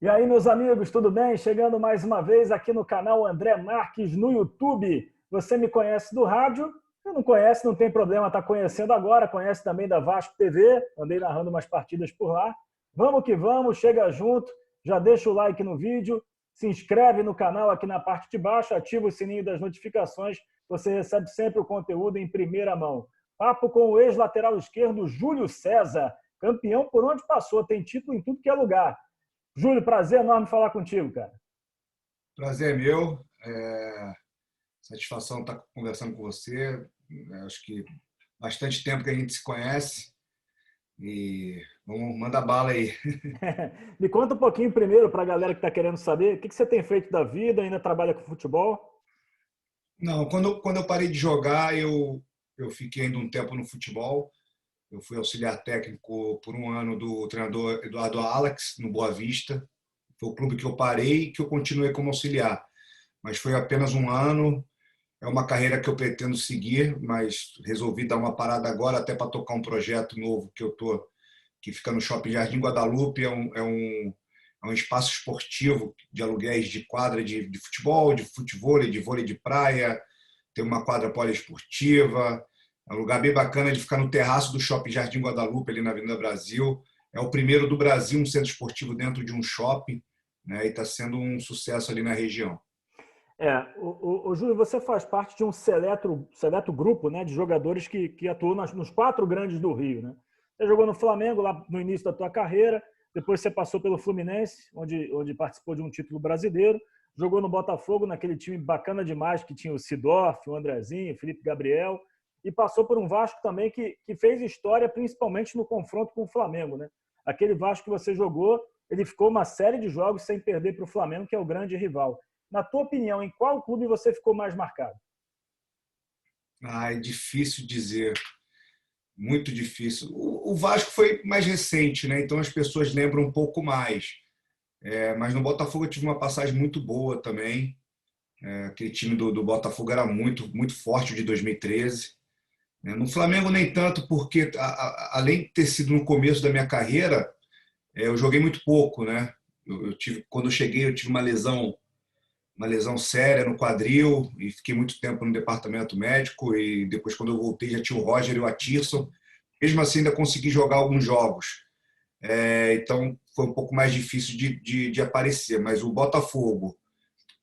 E aí, meus amigos, tudo bem? Chegando mais uma vez aqui no canal André Marques no YouTube. Você me conhece do rádio? Se não conhece, não tem problema, está conhecendo agora. Conhece também da Vasco TV, andei narrando umas partidas por lá. Vamos que vamos, chega junto, já deixa o like no vídeo, se inscreve no canal aqui na parte de baixo, ativa o sininho das notificações, você recebe sempre o conteúdo em primeira mão. Papo com o ex-lateral esquerdo Júlio César, campeão por onde passou, tem título em tudo que é lugar. Júlio, prazer enorme falar contigo, cara. Prazer é meu. Satisfação estar conversando com você. Acho que bastante tempo que a gente se conhece e vamos mandar bala aí. Me conta um pouquinho primeiro para a galera que está querendo saber o que você tem feito da vida, ainda trabalha com futebol? Não, quando eu parei de jogar, eu fiquei ainda um tempo no futebol. Eu fui auxiliar técnico por um ano do treinador Eduardo Alex, no Boa Vista. Foi o clube que eu parei e que eu continuei como auxiliar. Mas foi apenas um ano. É uma carreira que eu pretendo seguir, mas resolvi dar uma parada agora até para tocar um projeto novo que fica no Shopping Jardim Guadalupe. É um espaço esportivo de aluguéis de quadra de futebol, de futevôlei, de vôlei de praia. Tem uma quadra poliesportiva. É um lugar bem bacana de ficar no terraço do Shopping Jardim Guadalupe, ali na Avenida Brasil. É o primeiro do Brasil, um centro esportivo dentro de um shopping, né? E está sendo um sucesso ali na região. O Júlio, você faz parte de um seleto grupo, né, de jogadores que atuam nos quatro grandes do Rio. Né? Você jogou no Flamengo lá no início da tua carreira, depois você passou pelo Fluminense, onde participou de um título brasileiro, jogou no Botafogo, naquele time bacana demais que tinha o Sidorf, o Andrezinho, o Felipe Gabriel, e passou por um Vasco também que fez história principalmente no confronto com o Flamengo. Né? Aquele Vasco que você jogou, ele ficou uma série de jogos sem perder para o Flamengo, que é o grande rival. Na tua opinião, em qual clube você ficou mais marcado? É difícil dizer, muito difícil. O Vasco foi mais recente, né? Então as pessoas lembram um pouco mais. Mas no Botafogo eu tive uma passagem muito boa também. Aquele time do Botafogo era muito, muito forte de 2013. No Flamengo nem tanto, porque além de ter sido no começo da minha carreira, eu joguei muito pouco, né? Quando eu cheguei, eu tive uma lesão séria no quadril e fiquei muito tempo no departamento médico e depois quando eu voltei já tinha o Roger e o Atirson. Mesmo assim ainda consegui jogar alguns jogos. Então foi um pouco mais difícil de aparecer, mas o Botafogo,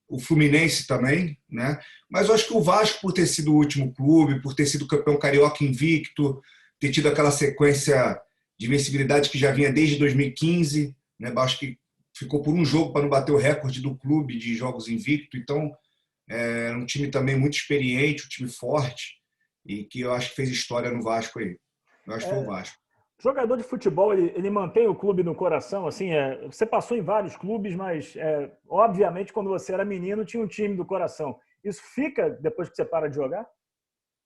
o Fluminense também, né? Mas eu acho que o Vasco, por ter sido o último clube, por ter sido campeão carioca invicto, ter tido aquela sequência de invencibilidade que já vinha desde 2015, né? Eu acho que ficou por um jogo para não bater o recorde do clube de jogos invicto. Então, é um time também muito experiente, um time forte, e que eu acho que fez história no Vasco aí. Eu acho que foi o Vasco. Jogador de futebol, ele mantém o clube no coração, assim, você passou em vários clubes, mas obviamente quando você era menino tinha um time do coração. Isso fica depois que você para de jogar?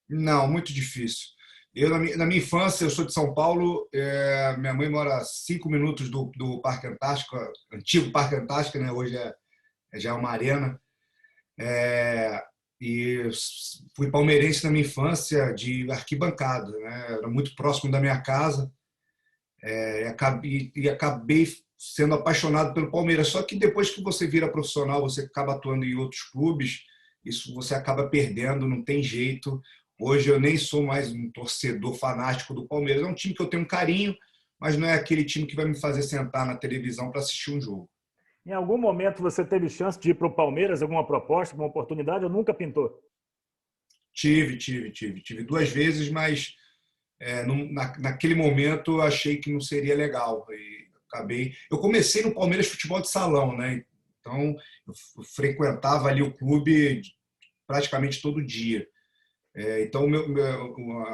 Não, muito difícil. Na minha infância, eu sou de São Paulo, minha mãe mora a 5 minutos do Parque Antártico, antigo Parque Antártico, né? Hoje já é uma arena. É, e fui palmeirense na minha infância, de arquibancada, né? Era muito próximo da minha casa, e acabei sendo apaixonado pelo Palmeiras. Só que depois que você vira profissional, você acaba atuando em outros clubes, isso você acaba perdendo, não tem jeito. Hoje eu nem sou mais um torcedor fanático do Palmeiras. É um time que eu tenho um carinho, mas não é aquele time que vai me fazer sentar na televisão para assistir um jogo. Em algum momento você teve chance de ir para o Palmeiras, alguma proposta, alguma oportunidade, ou nunca pintou? Tive 2 vezes, mas naquele momento eu achei que não seria legal. E acabei. Eu comecei no Palmeiras Futebol de Salão, né? Então eu frequentava ali o clube praticamente todo dia. Então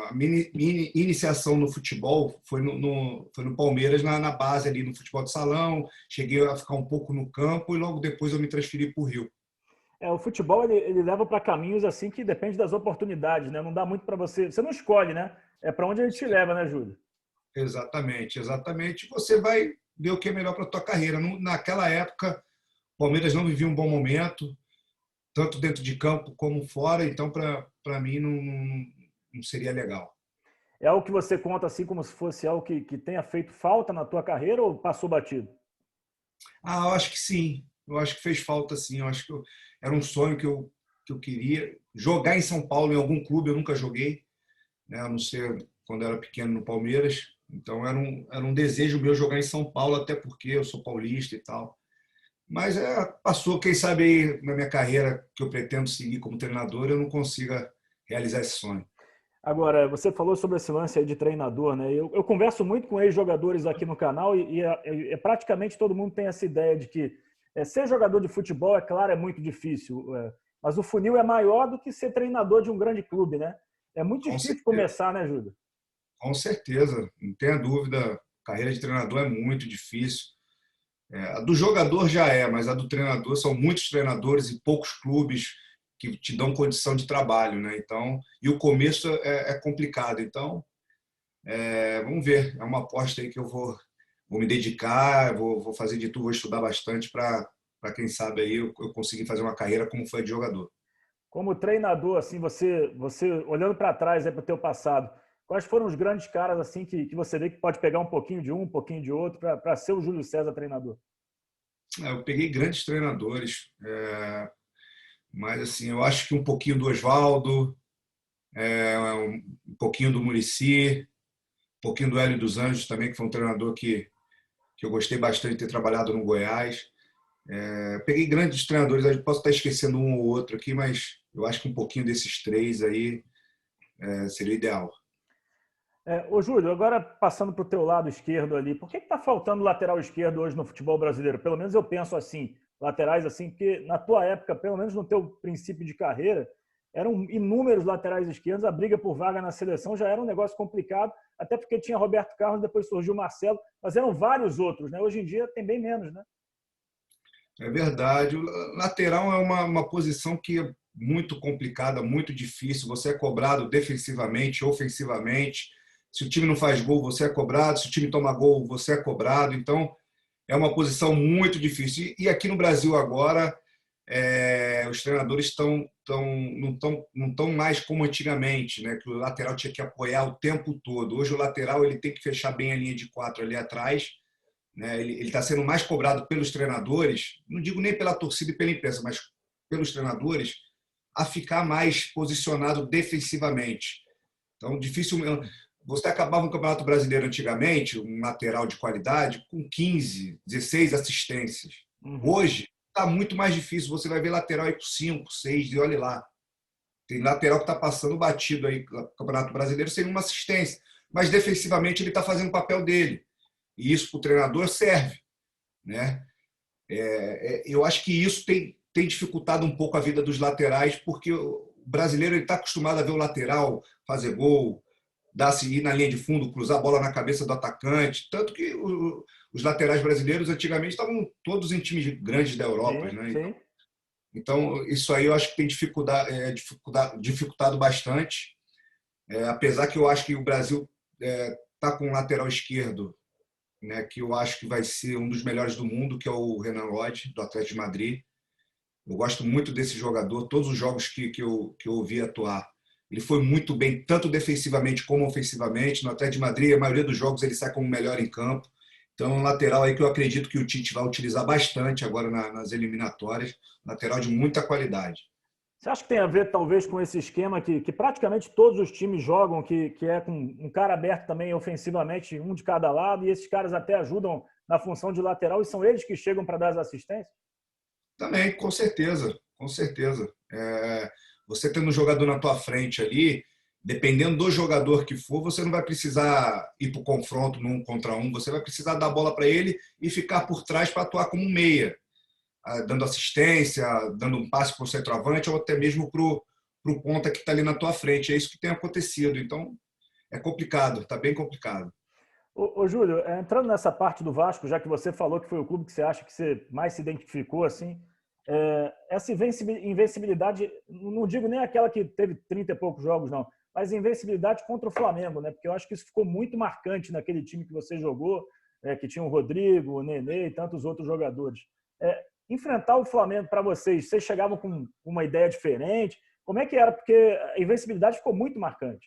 a minha iniciação no futebol foi no Palmeiras na base ali no futebol de salão. Cheguei a ficar um pouco no campo e logo depois eu me transferi para o Rio. O futebol ele leva para caminhos assim que depende das oportunidades, né? Não dá muito para você, você não escolhe, né? É para onde ele te leva, né, Júlio? Exatamente, exatamente. Você vai ver o que é melhor para a tua carreira. Naquela época, o Palmeiras não vivia um bom momento, tanto dentro de campo como fora, então para mim não seria legal. É algo que você conta assim como se fosse algo que tenha feito falta na tua carreira ou passou batido? Eu acho que sim. Eu acho que fez falta, sim. Eu acho que era um sonho que eu queria. Jogar em São Paulo, em algum clube, eu nunca joguei, né? A não ser quando eu era pequeno no Palmeiras. Então era um desejo meu jogar em São Paulo, até porque eu sou paulista e tal. Mas passou, quem sabe aí na minha carreira que eu pretendo seguir como treinador, eu não consiga realizar esse sonho. Agora, você falou sobre esse lance aí de treinador, né? Eu converso muito com ex-jogadores aqui no canal e praticamente todo mundo tem essa ideia de que ser jogador de futebol, é claro, é muito difícil, mas o funil é maior do que ser treinador de um grande clube, né? É muito Com difícil certeza, começar, né, Júlio? com certeza, não tenha dúvida. A carreira de treinador é muito difícil. A do jogador já mas a do treinador são muitos treinadores e poucos clubes que te dão condição de trabalho, né? Então, e o começo é complicado. Então, vamos ver. É uma aposta aí que eu vou me dedicar, vou fazer de tudo, vou estudar bastante para quem sabe aí eu conseguir fazer uma carreira como foi de jogador. Como treinador, assim, você olhando para trás para o teu passado, quais foram os grandes caras assim que você vê que pode pegar um pouquinho de um pouquinho de outro para ser o Júlio César treinador? Eu peguei grandes treinadores, mas assim, eu acho que um pouquinho do Oswaldo, um pouquinho do Muricy, um pouquinho do Hélio dos Anjos também, que foi um treinador que eu gostei bastante de ter trabalhado no Goiás. Peguei grandes treinadores, eu posso estar esquecendo um ou outro aqui, mas eu acho que um pouquinho desses três aí seria o ideal. Ô, Júlio, agora passando para o teu lado esquerdo ali, por que está faltando lateral esquerdo hoje no futebol brasileiro? Pelo menos eu penso assim, laterais assim, porque na tua época, pelo menos no teu princípio de carreira, eram inúmeros laterais esquerdos, a briga por vaga na seleção já era um negócio complicado, até porque tinha Roberto Carlos, depois surgiu o Marcelo, mas eram vários outros, né? Hoje em dia tem bem menos, né? É verdade. O lateral é uma posição que é muito complicada, muito difícil. Você é cobrado defensivamente, ofensivamente. Se o time não faz gol, você é cobrado. Se o time toma gol, você é cobrado. Então, é uma posição muito difícil. E aqui no Brasil agora, os treinadores não estão mais como antigamente, né? Que o lateral tinha que apoiar o tempo todo. Hoje o lateral ele tem que fechar bem a linha de quatro ali atrás, né? Ele está sendo mais cobrado pelos treinadores, não digo nem pela torcida e pela imprensa, mas pelos treinadores, a ficar mais posicionado defensivamente. Então, dificilmente. Você acabava um Campeonato Brasileiro antigamente, um lateral de qualidade, com 15, 16 assistências. Uhum. Hoje, está muito mais difícil. Você vai ver lateral aí com 5, 6, e olhe lá. Tem lateral que está passando batido aí no Campeonato Brasileiro sem uma assistência. Mas defensivamente ele está fazendo o papel dele. E isso para o treinador serve, né? Eu acho que isso tem dificultado um pouco a vida dos laterais, porque o brasileiro está acostumado a ver o lateral fazer gol, dar-se ir na linha de fundo, cruzar a bola na cabeça do atacante. Tanto que os laterais brasileiros antigamente estavam todos em times grandes da Europa, Sim, né? sim. Então isso aí eu acho que tem dificultado bastante. Apesar que eu acho que o Brasil está com um lateral esquerdo, né, que eu acho que vai ser um dos melhores do mundo, que é o Renan Lodge, do Atlético de Madrid. Eu gosto muito desse jogador. Todos os jogos que eu ouvi atuar, ele foi muito bem, tanto defensivamente como ofensivamente. No Atlético de Madrid, a maioria dos jogos ele sai como melhor em campo. Então, é um lateral aí que eu acredito que o Tite vai utilizar bastante agora nas eliminatórias. Lateral de muita qualidade. Você acha que tem a ver, talvez, com esse esquema que praticamente todos os times jogam, que é com um cara aberto também ofensivamente, um de cada lado, e esses caras até ajudam na função de lateral, e são eles que chegam para dar as assistências? Também, com certeza, com certeza. Você tendo um jogador na tua frente ali, dependendo do jogador que for, você não vai precisar ir para o confronto no 1 contra 1, você vai precisar dar a bola para ele e ficar por trás para atuar como um meia, dando assistência, dando um passe para o centroavante ou até mesmo para o ponta que está ali na tua frente. É isso que tem acontecido. Então, é complicado, está bem complicado. Ô, Júlio, entrando nessa parte do Vasco, já que você falou que foi o clube que você acha que você mais se identificou, assim, essa invencibilidade, não digo nem aquela que teve 30 e poucos jogos, não, mas invencibilidade contra o Flamengo, né? Porque eu acho que isso ficou muito marcante naquele time que você jogou, que tinha o Rodrigo, o Nenê e tantos outros jogadores. Enfrentar o Flamengo para vocês chegavam com uma ideia diferente? Como é que era? Porque a invencibilidade ficou muito marcante.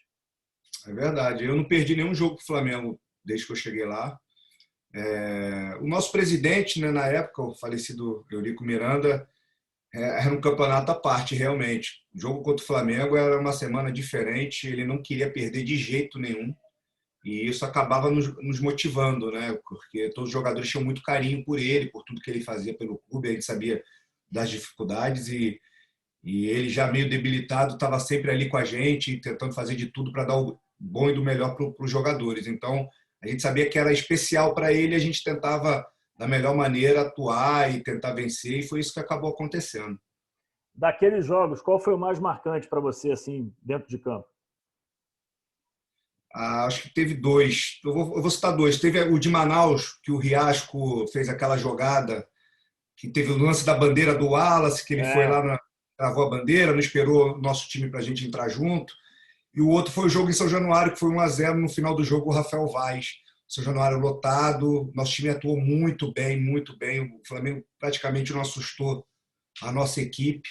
É verdade. Eu não perdi nenhum jogo com o Flamengo desde que eu cheguei lá. O nosso presidente, né, na época, o falecido Eurico Miranda, era um campeonato à parte, realmente. O jogo contra o Flamengo era uma semana diferente, ele não queria perder de jeito nenhum. E isso acabava nos motivando, né? Porque todos os jogadores tinham muito carinho por ele, por tudo que ele fazia pelo clube, a gente sabia das dificuldades e ele já meio debilitado estava sempre ali com a gente, tentando fazer de tudo para dar o bom e do melhor para os jogadores. Então, a gente sabia que era especial para ele, a gente tentava da melhor maneira atuar e tentar vencer, e foi isso que acabou acontecendo. Daqueles jogos, qual foi o mais marcante para você, assim, dentro de campo? Acho que teve dois. Eu vou citar dois. Teve o de Manaus, que o Riasco fez aquela jogada, que teve o lance da bandeira do Wallace, que ele foi É, lá, travou a bandeira, não esperou o nosso time para a gente entrar junto. E o outro foi o jogo em São Januário, que foi 1-0 no final do jogo, o Rafael Vaz. São Januário lotado, nosso time atuou muito bem, muito bem. O Flamengo praticamente não assustou a nossa equipe.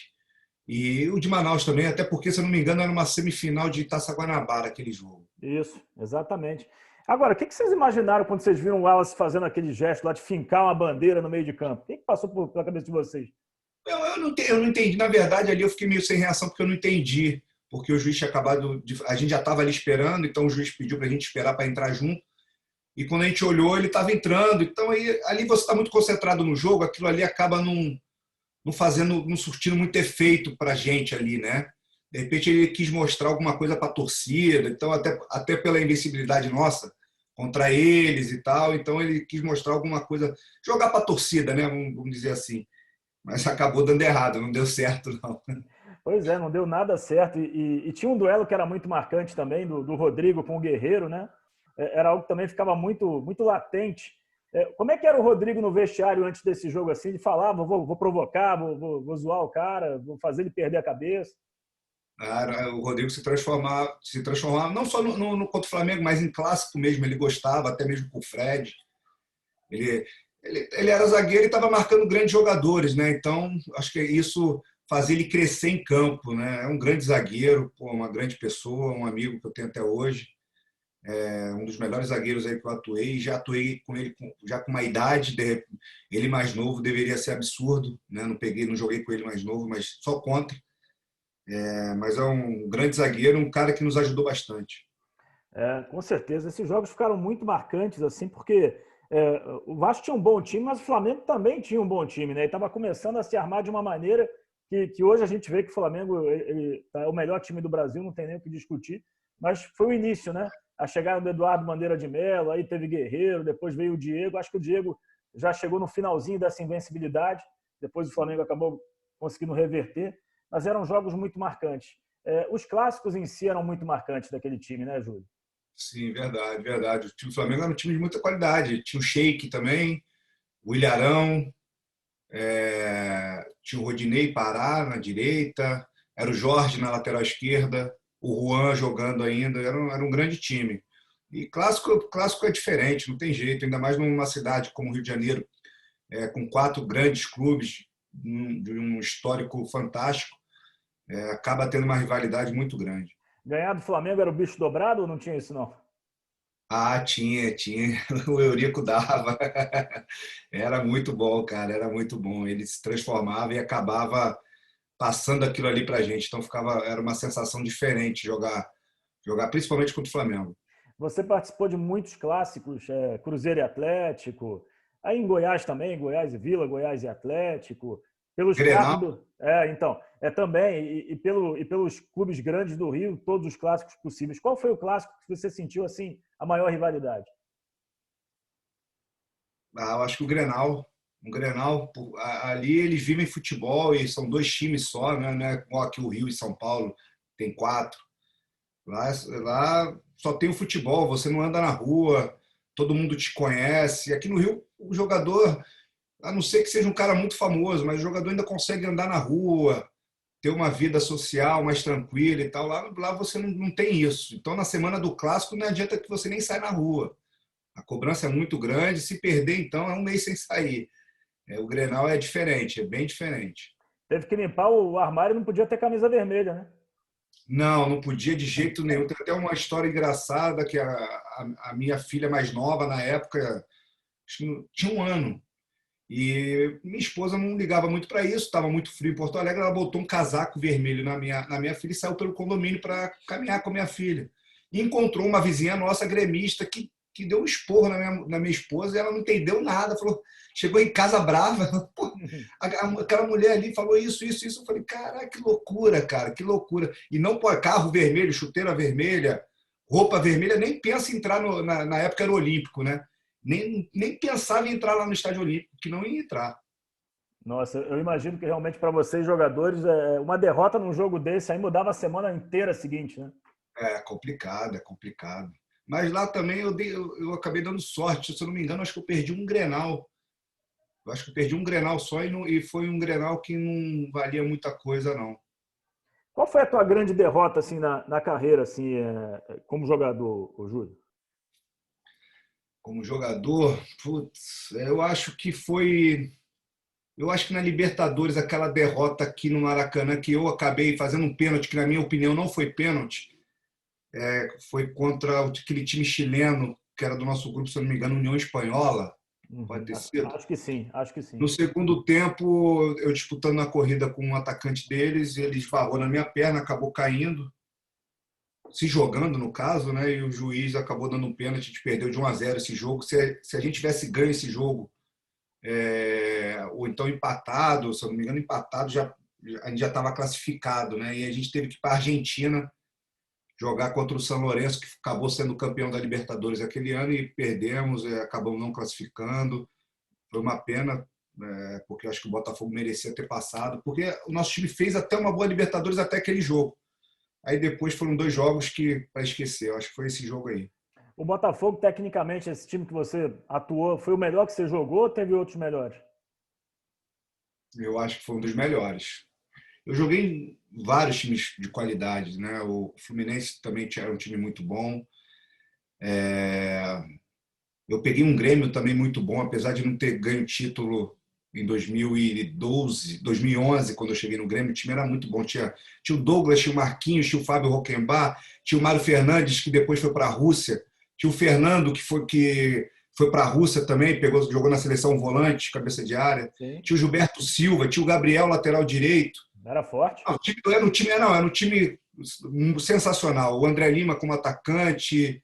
E o de Manaus também, até porque, se eu não me engano, era uma semifinal de Taça Guanabara aquele jogo. isso, exatamente. Agora, o que vocês imaginaram quando vocês viram o Wallace fazendo aquele gesto lá de fincar uma bandeira no meio de campo? O que passou pela cabeça de vocês? Eu não entendi. Na verdade, ali eu fiquei meio sem reação porque eu não entendi. Porque o juiz tinha acabado de. A gente já estava ali esperando, então o juiz pediu para a gente esperar para entrar junto. E quando a gente olhou, ele estava entrando. Então aí, ali você está muito concentrado no jogo, aquilo ali acaba não fazendo, não surtindo muito efeito para a gente ali, né? De repente ele quis mostrar alguma coisa para a torcida, então até pela invencibilidade nossa contra eles e tal, então ele quis mostrar alguma coisa, jogar para a torcida, né? Vamos dizer assim. Mas acabou dando errado, não deu certo, não. Pois é, não deu nada certo. E tinha um duelo que era muito marcante também, do Rodrigo com o Guerreiro, né? Era algo que também ficava muito, muito latente. Como é que era o Rodrigo no vestiário antes desse jogo assim? Ele falava, vou provocar, vou zoar o cara, vou fazer ele perder a cabeça. O Rodrigo se transformava não só no contra o Flamengo, mas em clássico mesmo. Ele gostava, até mesmo com o Fred. Ele, ele era zagueiro e estava marcando grandes jogadores, né? Então, acho que isso fazia ele crescer em campo, né? É um grande zagueiro, uma grande pessoa, um amigo que eu tenho até hoje. É um dos melhores zagueiros aí que eu atuei. Já atuei com ele já com uma idade, ele mais novo deveria ser absurdo, né? Não joguei com ele mais novo, mas só contra. Mas é um grande zagueiro, um cara que nos ajudou bastante. Com certeza, esses jogos ficaram muito marcantes, assim, porque o Vasco tinha um bom time, mas o Flamengo também tinha um bom time, né? E estava começando a se armar de uma maneira que hoje a gente vê que o Flamengo é o melhor time do Brasil, não tem nem o que discutir, mas foi o início, né? A chegada do Eduardo Bandeira de Mello, aí teve Guerreiro, depois veio o Diego. Acho que o Diego já chegou no finalzinho dessa invencibilidade, depois o Flamengo acabou conseguindo reverter, mas eram jogos muito marcantes. Os clássicos em si eram muito marcantes daquele time, né, Júlio? Sim, verdade, verdade. O time do Flamengo era um time de muita qualidade. Tinha o Sheik também, o Ilharão, tinha o Rodinei Pará na direita, era o Jorge na lateral esquerda, o Juan jogando ainda. Era um grande time. E clássico é diferente, não tem jeito, ainda mais numa cidade como o Rio de Janeiro, com 4 grandes clubes, de um histórico fantástico, acaba tendo uma rivalidade muito grande. Ganhar do Flamengo era o bicho dobrado ou não tinha isso, não? Ah, tinha. O Eurico dava. Era muito bom, cara, era muito bom. Ele se transformava e acabava passando aquilo ali pra gente. Então era uma sensação diferente jogar principalmente contra o Flamengo. Você participou de muitos clássicos, Cruzeiro e Atlético, aí em Goiás também, Goiás e Vila, Goiás e Atlético, pelos clássicos Grenal, do. Então, também, e pelos clubes grandes do Rio, todos os clássicos possíveis. Qual foi o clássico que você sentiu assim a maior rivalidade? eu acho que o Grenal, ali eles vivem futebol e são 2 times só, né? Não é como aqui o Rio e São Paulo tem 4. Lá só tem o futebol, você não anda na rua, todo mundo te conhece. Aqui no Rio, o jogador, a não ser que seja um cara muito famoso, mas o jogador ainda consegue andar na rua, ter uma vida social mais tranquila e tal. Lá você não tem isso. Então, na semana do clássico, não adianta que você nem sai na rua. A cobrança é muito grande. Se perder, então, é um mês sem sair. O Grenal é diferente, é bem diferente. Teve que limpar o armário e não podia ter camisa vermelha, né? Não, não podia de jeito nenhum. Tem até uma história engraçada que a minha filha mais nova, na época, tinha um ano. E minha esposa não ligava muito para isso, estava muito frio em Porto Alegre, ela botou um casaco vermelho na minha filha e saiu pelo condomínio para caminhar com a minha filha. E encontrou uma vizinha nossa, gremista, que deu um esporro na minha esposa e ela não entendeu nada. Falou, chegou em casa brava. Pô, aquela mulher ali falou isso, isso, isso. Eu falei, cara, que loucura, cara, que loucura. E não pôr carro vermelho, chuteira vermelha, roupa vermelha, nem pensa em entrar na época era olímpico, né? Nem pensava em entrar lá no estádio olímpico, que não ia entrar. Nossa, eu imagino que realmente para vocês, jogadores, uma derrota num jogo desse aí mudava a semana inteira seguinte, né? É complicado, é complicado. Mas lá também eu acabei dando sorte. Se eu não me engano, acho que eu perdi um Grenal. Eu acho que eu perdi um Grenal só e foi um Grenal que não valia muita coisa, não. Qual foi a tua grande derrota assim na carreira, assim, como jogador, ô Júlio? Como jogador, putz, eu acho que foi. Eu acho que na Libertadores, aquela derrota aqui no Maracanã, que eu acabei fazendo um pênalti, que na minha opinião não foi pênalti, foi contra aquele time chileno, que era do nosso grupo, se eu não me engano, União Espanhola, pode Uhum. ter sido. Acho que sim, acho que sim. No segundo tempo, eu disputando a corrida com um atacante deles, ele esbarrou na minha perna, acabou caindo, se jogando no caso, né? E o juiz acabou dando um pênalti, a gente perdeu de 1-0 esse jogo. Se a gente tivesse ganho esse jogo, ou então empatado, se eu não me engano, empatado, a gente já estava classificado, né? E a gente teve que ir para a Argentina jogar contra o São Lourenço, que acabou sendo campeão da Libertadores aquele ano, e perdemos, acabamos não classificando. Foi uma pena, porque eu acho que o Botafogo merecia ter passado, porque o nosso time fez até uma boa Libertadores até aquele jogo. Aí depois foram 2 jogos que para esquecer. Eu acho que foi esse jogo aí. O Botafogo, tecnicamente, esse time que você atuou, foi o melhor que você jogou ou teve outros melhores? Eu acho que foi um dos melhores. Eu joguei em vários times de qualidade, né? O Fluminense também era um time muito bom. Eu peguei um Grêmio também muito bom, apesar de não ter ganho título em 2012, 2011, quando eu cheguei no Grêmio, o time era muito bom. Tinha o Douglas, tinha o Marquinhos, tinha o Fábio Rockenbach, tinha o Mário Fernandes, que depois foi para a Rússia, tinha o Fernando, que foi para a Rússia também, jogou na seleção volante, cabeça de área, Sim. tinha o Gilberto Silva, tinha o Gabriel, lateral direito. Era forte? Não, era um time sensacional. O André Lima como atacante.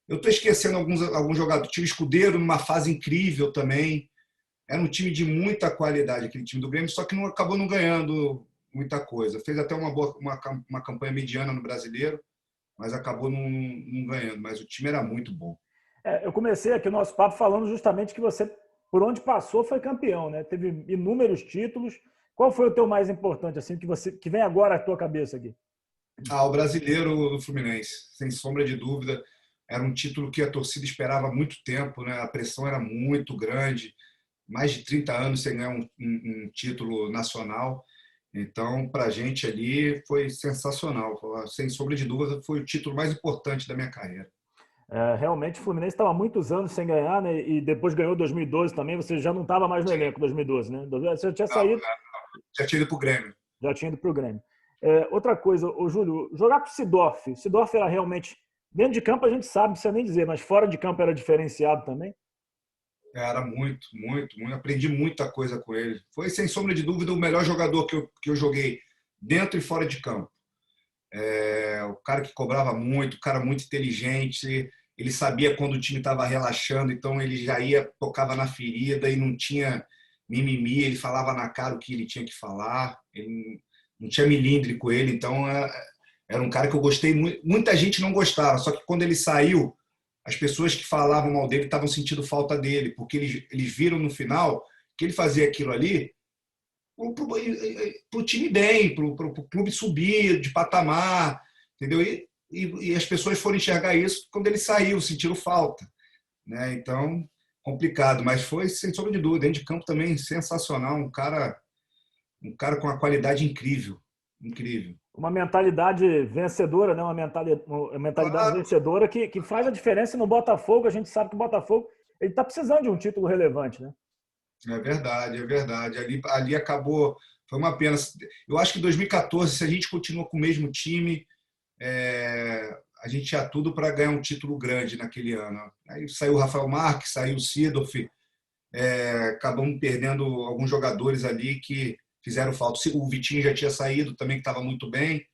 Eu estou esquecendo alguns jogadores. Tinha o Escudeiro numa fase incrível também. Era um time de muita qualidade, aquele time do Grêmio, só que acabou não ganhando muita coisa. Fez até uma campanha mediana no Brasileiro, mas acabou não ganhando. Mas o time era muito bom. Eu comecei aqui o nosso papo falando justamente que você, por onde passou, foi campeão, né? Teve inúmeros títulos. Qual foi o teu mais importante, assim, que vem agora à tua cabeça aqui? O Brasileiro do Fluminense, sem sombra de dúvida. Era um título que a torcida esperava há muito tempo, né? A pressão era muito grande. Mais de 30 anos sem ganhar um título nacional. Então, para a gente ali foi sensacional. Sem sombra de dúvida, foi o título mais importante da minha carreira. Realmente o Fluminense estava há muitos anos sem ganhar, né? E depois ganhou 2012 também. Você já não estava mais no elenco 2012, né? Você já tinha Não, saído, já tinha ido para o Grêmio. já tinha ido para o Grêmio. Outra coisa, o Júlio, jogar com o Sidorf era realmente dentro de campo a gente sabe, não precisa nem dizer, mas fora de campo era diferenciado também. Era muito, muito, muito. Aprendi muita coisa com ele. Foi, sem sombra de dúvida, o melhor jogador que eu joguei dentro e fora de campo. O cara que cobrava muito, o cara muito inteligente. Ele sabia quando o time estava relaxando, então ele já tocava na ferida e não tinha mimimi. Ele falava na cara o que ele tinha que falar. Ele não tinha milindre com ele. Então, era um cara que eu gostei muito. Muita gente não gostava, só que quando ele saiu, as pessoas que falavam mal dele estavam sentindo falta dele, porque eles viram no final que ele fazia aquilo ali para o time bem, para o clube subir de patamar, entendeu? E as pessoas foram enxergar isso quando ele saiu, sentiram falta, né? Então, complicado, mas foi, sem sombra de dúvida, dentro de campo também sensacional, um cara com uma qualidade incrível, incrível. Uma mentalidade vencedora, né? Uma mentalidade Claro, vencedora que faz a diferença no Botafogo. A gente sabe que o Botafogo ele está precisando de um título relevante, né? é verdade, é verdade. Ali acabou, foi uma pena. Eu acho que em 2014, se a gente continua com o mesmo time, a gente tinha tudo para ganhar um título grande naquele ano. Aí saiu o Rafael Marques, saiu o Seedorf, acabamos perdendo alguns jogadores ali que fizeram falta. O Vitinho já tinha saído também, que estava muito bem.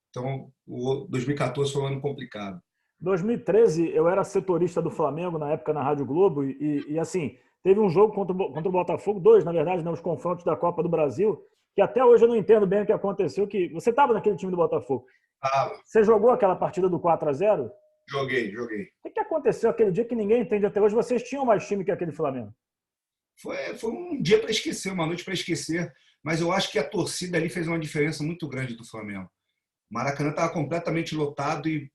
Então, o 2014 foi um ano complicado. 2013, eu era setorista do Flamengo na época na Rádio Globo e assim, teve um jogo contra o Botafogo, dois, na verdade, né, os confrontos da Copa do Brasil, que até hoje eu não entendo bem o que aconteceu, que você estava naquele time do Botafogo. Ah, Você jogou aquela partida do 4-0? joguei. O que aconteceu aquele dia que ninguém entende até hoje? Vocês tinham mais time que aquele Flamengo. Foi um dia para esquecer, uma noite para esquecer, mas eu acho que a torcida ali fez uma diferença muito grande do Flamengo. O Maracanã estava completamente lotado e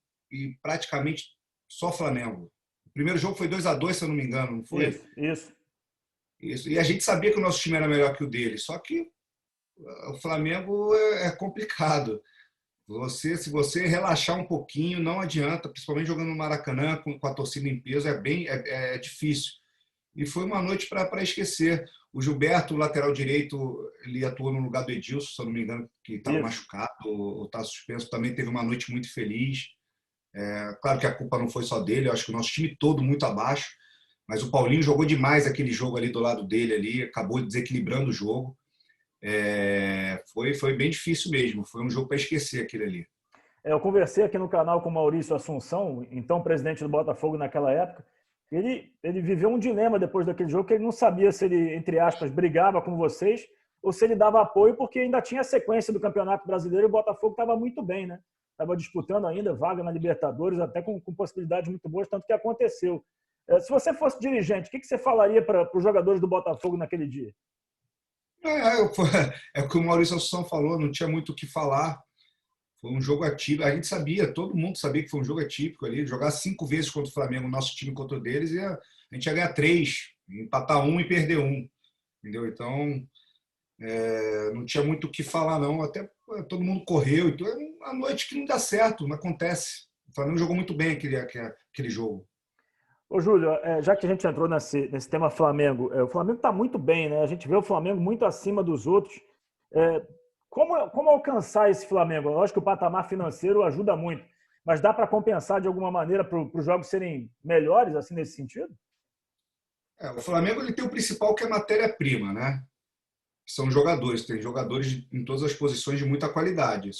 praticamente só Flamengo. O primeiro jogo foi 2-2, se eu não me engano, não foi? Isso. Isso. E a gente sabia que o nosso time era melhor que o dele, só que o Flamengo é complicado. Se você relaxar um pouquinho, não adianta, principalmente jogando no Maracanã com a torcida em peso, é difícil. E foi uma noite para esquecer. O Gilberto, o lateral direito, ele atuou no lugar do Edilson, se eu não me engano, que estava machucado ou está suspenso. Também teve uma noite muito feliz. Claro que a culpa não foi só dele, eu acho que o nosso time todo muito abaixo, mas o Paulinho jogou demais aquele jogo ali do lado dele, ali, acabou desequilibrando o jogo. Foi bem difícil mesmo, foi um jogo para esquecer aquele ali. Eu conversei aqui no canal com o Maurício Assunção, então presidente do Botafogo naquela época. Ele viveu um dilema depois daquele jogo, que ele não sabia se ele, entre aspas, brigava com vocês ou se ele dava apoio, porque ainda tinha a sequência do Campeonato Brasileiro e o Botafogo estava muito bem, né? Estava disputando ainda vaga na Libertadores, até com possibilidades muito boas, tanto que aconteceu. Se você fosse dirigente, o que você falaria para os jogadores do Botafogo naquele dia? O que o Maurício Assunção falou, não tinha muito o que falar. Foi um jogo atípico. A gente sabia, todo mundo sabia que foi um jogo atípico ali. Jogar 5 vezes contra o Flamengo, nosso time contra o deles, e a gente ia ganhar 3, empatar 1 e perder 1. Entendeu? Então, não tinha muito o que falar, não. Até todo mundo correu. Então, é uma noite que não dá certo, não acontece. O Flamengo jogou muito bem aquele jogo. Ô, Júlio, já que a gente entrou nesse tema Flamengo, o Flamengo está muito bem, né? A gente vê o Flamengo muito acima dos outros. Como alcançar esse Flamengo? Lógico que o patamar financeiro ajuda muito, mas dá para compensar de alguma maneira para os jogos serem melhores, assim, nesse sentido? O Flamengo ele tem o principal, que é a matéria-prima, né? São jogadores, tem jogadores em todas as posições de muita qualidade.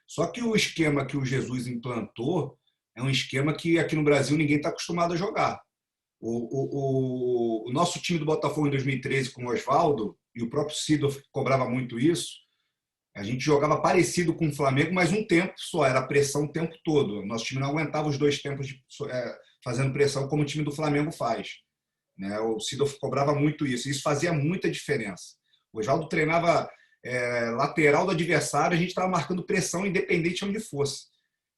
Só que o esquema que o Jesus implantou é um esquema que aqui no Brasil ninguém está acostumado a jogar. O nosso time do Botafogo em 2013 com o Oswaldo, e o próprio Sidorf cobrava muito isso, a gente jogava parecido com o Flamengo, mas um tempo só, era pressão o tempo todo. Nosso time não aguentava os 2 tempos fazendo pressão como o time do Flamengo faz. Né? O Sidorf cobrava muito isso, e isso fazia muita diferença. O Oswaldo treinava lateral do adversário, a gente estava marcando pressão independente de onde fosse.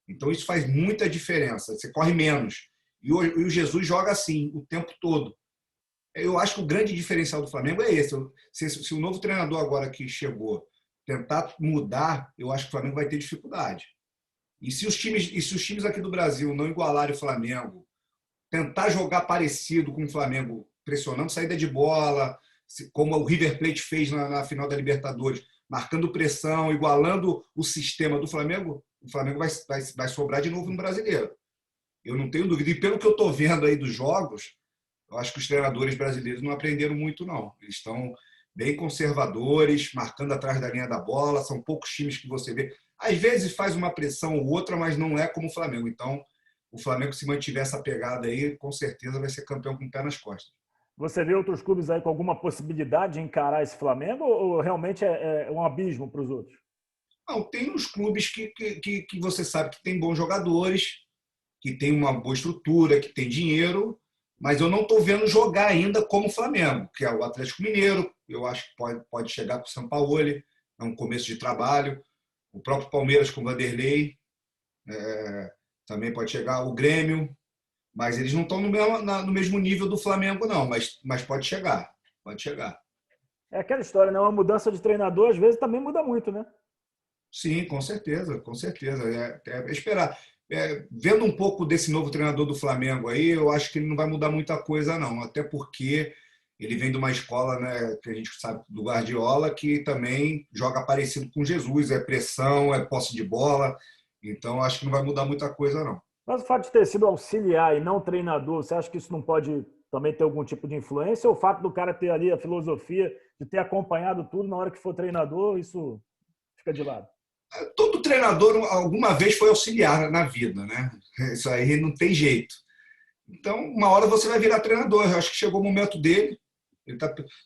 Então isso faz muita diferença, você corre menos. E o Jesus joga assim o tempo todo. Eu acho que o grande diferencial do Flamengo é esse. Se o novo treinador agora que chegou tentar mudar, eu acho que o Flamengo vai ter dificuldade. E se os times aqui do Brasil não igualarem o Flamengo, tentar jogar parecido com o Flamengo, pressionando saída de bola, como o River Plate fez na final da Libertadores, marcando pressão, igualando o sistema do Flamengo, o Flamengo vai sobrar de novo no Brasileiro. Eu não tenho dúvida. E pelo que eu estou vendo aí dos jogos, eu acho que os treinadores brasileiros não aprenderam muito, não. Eles estão bem conservadores, marcando atrás da linha da bola. São poucos times que você vê. Às vezes faz uma pressão ou outra, mas não é como o Flamengo. Então, o Flamengo, se mantiver essa pegada aí, com certeza vai ser campeão com o pé nas costas. Você vê outros clubes aí com alguma possibilidade de encarar esse Flamengo ou realmente é um abismo para os outros? Não, tem uns clubes que você sabe que tem bons jogadores, que tem uma boa estrutura, que tem dinheiro, mas eu não estou vendo jogar ainda como o Flamengo, que é o Atlético Mineiro. Eu acho que pode chegar com o Sampaoli, é um começo de trabalho. O próprio Palmeiras com o Vanderlei também pode chegar. O Grêmio, mas eles não estão no mesmo nível do Flamengo, não, mas pode chegar, pode chegar. É aquela história, né? Uma mudança de treinador às vezes também muda muito, né? Sim, com certeza, com certeza. É esperar. Vendo um pouco desse novo treinador do Flamengo aí, eu acho que ele não vai mudar muita coisa, não. Até porque ele vem de uma escola, né, que a gente sabe, do Guardiola, que também joga parecido com Jesus, é pressão, é posse de bola. Então, acho que não vai mudar muita coisa, não. Mas o fato de ter sido auxiliar e não treinador, você acha que isso não pode também ter algum tipo de influência? Ou o fato do cara ter ali a filosofia de ter acompanhado tudo na hora que for treinador, isso fica de lado? Todo treinador alguma vez foi auxiliar na vida, né? Isso aí não tem jeito. Então, uma hora você vai virar treinador. Eu acho que chegou o momento dele.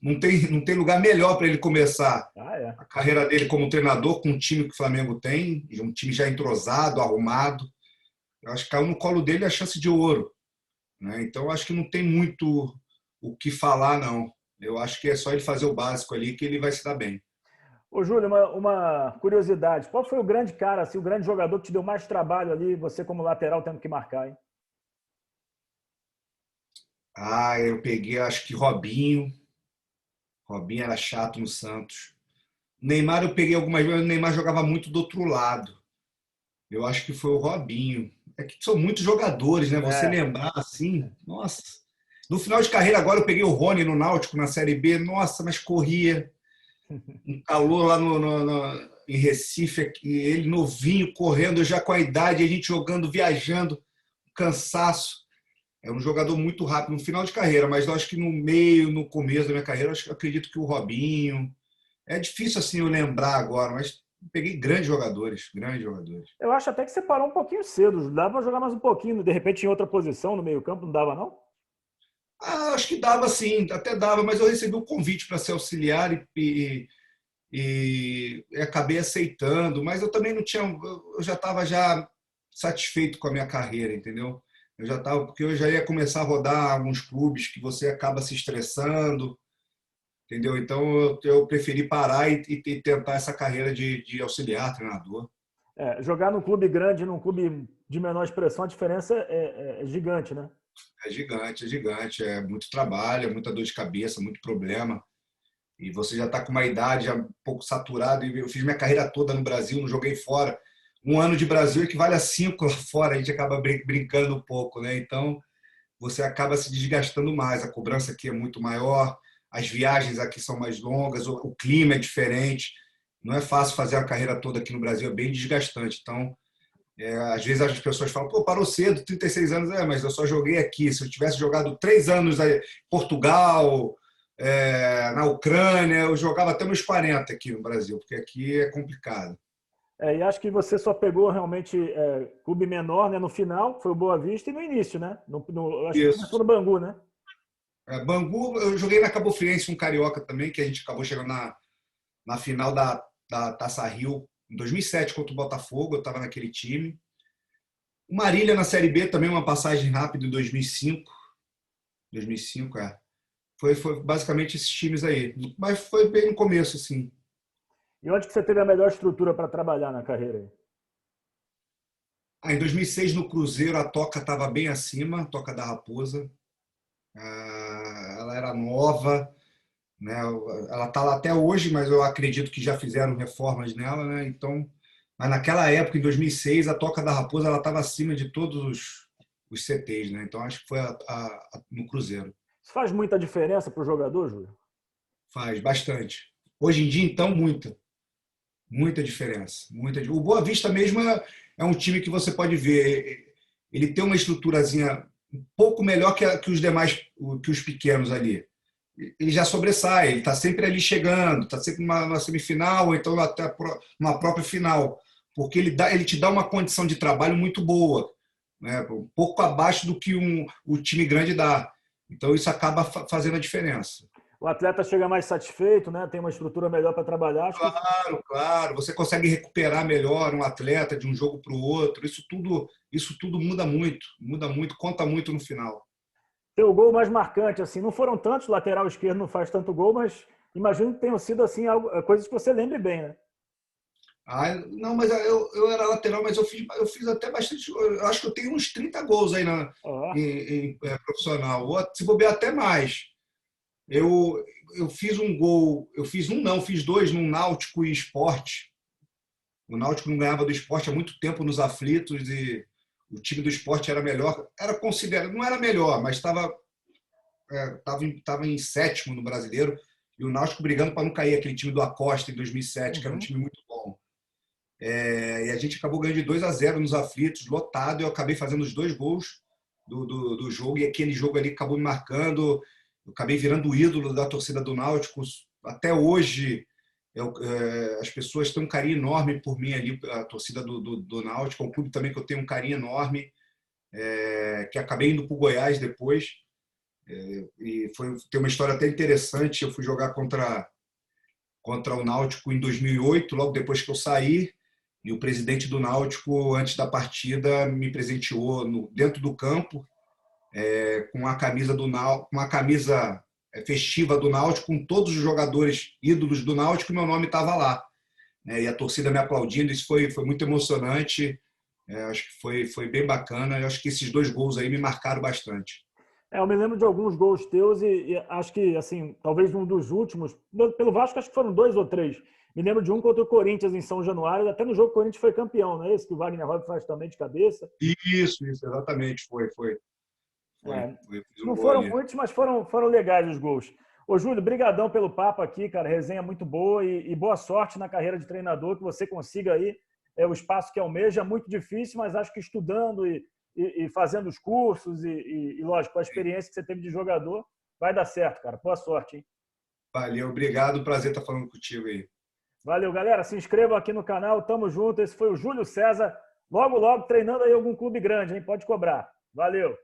Não tem lugar melhor para ele começar a carreira dele como treinador com o time que o Flamengo tem, um time já entrosado, arrumado. Eu acho que caiu no colo dele a chance de ouro, né? Então, eu acho que não tem muito o que falar, não. Eu acho que é só ele fazer o básico ali que ele vai se dar bem. Ô, Júlio, uma curiosidade. Qual foi o grande cara, assim, o grande jogador que te deu mais trabalho ali, você como lateral tendo que marcar, hein? Eu peguei, acho que Robinho. Robinho era chato no Santos. Neymar eu peguei algumas vezes, o Neymar jogava muito do outro lado. Eu acho que foi o Robinho. É que são muitos jogadores, né? Você É, lembrar assim, nossa. No final de carreira agora eu peguei o Rony no Náutico na Série B. Nossa, mas corria. Um calor lá em Recife, aqui, ele novinho, correndo, eu já com a idade, a gente jogando, viajando, cansaço. É um jogador muito rápido no final de carreira, mas eu acho que no meio, no começo da minha carreira, eu acredito que o Robinho. É difícil assim eu lembrar agora, mas peguei grandes jogadores, grandes jogadores. eu acho até que você parou um pouquinho cedo. Dava para jogar mais um pouquinho, de repente em outra posição no meio-campo, não dava, não? Acho que dava sim, até dava, mas eu recebi o convite para ser auxiliar e acabei aceitando, mas eu também não tinha, eu já estava já satisfeito com a minha carreira, entendeu? Eu já estava, porque eu já ia começar a rodar alguns clubes que você acaba se estressando, entendeu? Então eu preferi parar e tentar essa carreira de auxiliar, treinador. É, jogar num clube grande, num clube de menor expressão, a diferença é gigante, né? É gigante, é gigante, é muito trabalho, é muita dor de cabeça, muito problema. E você já está com uma idade já um pouco saturada. E eu fiz minha carreira toda no Brasil, não joguei fora. Um ano de Brasil equivale a 5 lá fora, a gente acaba brincando um pouco, né? Então você acaba se desgastando mais. A cobrança aqui é muito maior, as viagens aqui são mais longas, o clima é diferente. Não é fácil fazer a carreira toda aqui no Brasil, é bem desgastante. Então, às vezes as pessoas falam, pô, parou cedo, 36 anos, mas eu só joguei aqui. Se eu tivesse jogado 3 anos em Portugal, na Ucrânia, eu jogava até meus 40 aqui no Brasil, porque aqui é complicado. E acho que você só pegou realmente clube menor, né? No final, foi o Boa Vista, e no início, né? Acho que começou Isso. no Bangu, né? Bangu, eu joguei na Cabo Friense, um carioca também, que a gente acabou chegando na final da Taça Rio em 2007 contra o Botafogo, eu estava naquele time. O Marília na Série B também, uma passagem rápida em 2005. 2005, Foi basicamente esses times aí. Mas foi bem no começo, assim. E onde que você teve a melhor estrutura para trabalhar na carreira aí? Em 2006, no Cruzeiro, a Toca estava bem acima, a Toca da Raposa. Ela era nova, né? Ela está lá até hoje, mas eu acredito que já fizeram reformas nela, né? Então, mas naquela época, em 2006, a Toca da Raposa ela estava acima de todos os CTs, né? Então acho que foi no Cruzeiro. Isso faz muita diferença para o jogador, Júlio? Faz bastante. Hoje em dia, então, muita diferença. O Boa Vista mesmo é um time que você pode ver. Ele tem uma estruturazinha um pouco melhor que os demais, que os pequenos ali. Ele já sobressai, ele está sempre ali chegando, está sempre numa semifinal, ou então até uma própria final, porque ele te dá uma condição de trabalho muito boa, né? Um pouco abaixo do que o time grande dá. Então isso acaba fazendo a diferença. O atleta chega mais satisfeito, né? Tem uma estrutura melhor para trabalhar. Acho que Claro, claro. Você consegue recuperar melhor um atleta de um jogo para o outro. Isso tudo muda muito, conta muito no final. teu gol mais marcante, assim, não foram tantos, lateral esquerdo não faz tanto gol, mas imagino que tenham sido assim coisas que você lembre bem, né? Não, mas eu era lateral, mas eu fiz até bastante. Eu acho que eu tenho uns 30 gols aí Ó, em profissional. Ou se bobear até mais. Eu fiz um gol, fiz dois no Náutico e Sport. O Náutico não ganhava do Sport há muito tempo nos aflitos e o time do Sport era melhor. Era considerado, não era melhor, mas estava em sétimo no Brasileiro e o Náutico brigando para não cair, aquele time do Acosta em 2007, que era um time muito bom. E a gente acabou ganhando de 2-0 nos aflitos, lotado. Eu acabei fazendo os 2 gols do jogo, e aquele jogo ali acabou me marcando. Eu acabei virando o ídolo da torcida do Náutico. Até hoje, as pessoas têm um carinho enorme por mim ali, a torcida do Náutico. É um clube também que eu tenho um carinho enorme, que acabei indo para o Goiás depois. E tem uma história até interessante. Eu fui jogar contra o Náutico em 2008, logo depois que eu saí, e o presidente do Náutico, antes da partida, me presenteou dentro do campo com a camisa festiva do Náutico, com todos os jogadores ídolos do Náutico, e meu nome estava lá, né? E a torcida me aplaudindo. Isso foi muito emocionante. Acho que foi bem bacana. Eu acho que esses 2 gols aí me marcaram bastante. Eu me lembro de alguns gols teus e acho que, assim, talvez um dos últimos, pelo Vasco, acho que foram 2 ou 3. Me lembro de um contra o Corinthians em São Januário, até no jogo o Corinthians foi campeão, não é esse que o Wagner Love faz também de cabeça? Isso, exatamente, foi. Fiz um Não gol foram ali. muitos, mas foram legais os gols. Ô, Júlio, brigadão pelo papo aqui, cara. Resenha muito boa e boa sorte na carreira de treinador, que você consiga aí o espaço que almeja. É muito difícil, mas acho que estudando e fazendo os cursos lógico, com a experiência que você teve de jogador, vai dar certo, cara. Boa sorte, hein? Valeu, obrigado. Prazer estar falando contigo aí. Valeu, galera. Se inscrevam aqui no canal. Tamo junto. Esse foi o Júlio César. Logo, logo, treinando aí algum clube grande, hein? Pode cobrar. Valeu.